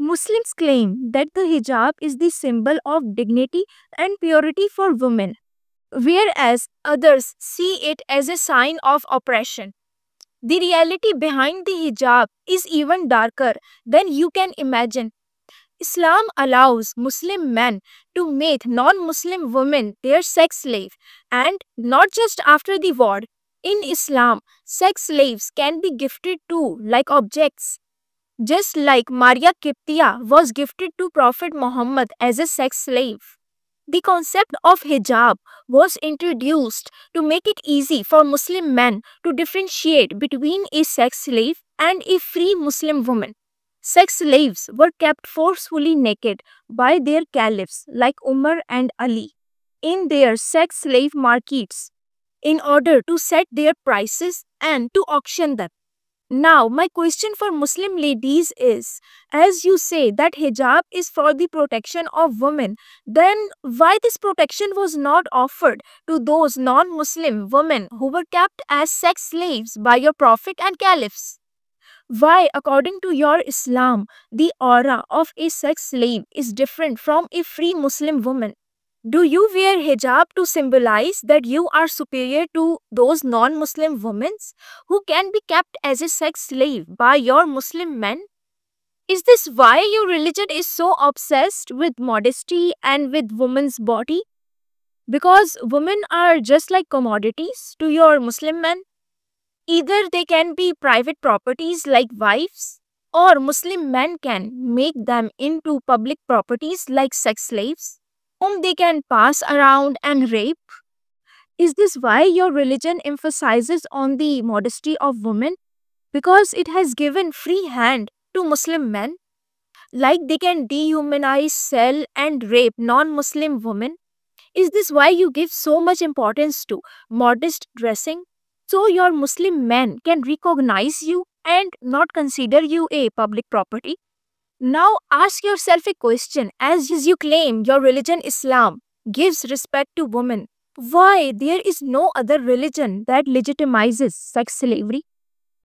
Muslims claim that the hijab is the symbol of dignity and purity for women, whereas others see it as a sign of oppression. The reality behind the hijab is even darker than you can imagine. Islam allows Muslim men to make non Muslim women their sex slave, and not just after the war. In Islam, sex slaves can be gifted too, like objects. Just like Maria Kiptia was gifted to Prophet Muhammad as a sex slave. The concept of hijab was introduced to make it easy for Muslim men to differentiate between a sex slave and a free Muslim woman. Sex slaves were kept forcefully naked by their caliphs like Umar and Ali in their sex slave markets in order to set their prices and to auction them. Now, my question for Muslim ladies is, as you say that hijab is for the protection of women, then why this protection was not offered to those non-Muslim women who were kept as sex slaves by your prophet and caliphs? Why, according to your Islam, the aura of a sex slave is different from a free Muslim woman? Do you wear hijab to symbolize that you are superior to those non-Muslim women who can be kept as a sex slave by your Muslim men? Is this why your religion is so obsessed with modesty and with women's body? Because women are just like commodities to your Muslim men? Either they can be private properties like wives, or Muslim men can make them into public properties like sex slaves, whom they can pass around and rape. Is this why your religion emphasizes on the modesty of women? Because it has given free hand to Muslim men, like they can dehumanize, sell, and rape non-Muslim women? Is this why you give so much importance to modest dressing? So your Muslim men can recognize you and not consider you a public property? Now ask yourself a question, as you claim your religion Islam gives respect to women. Why there is no other religion that legitimizes sex slavery?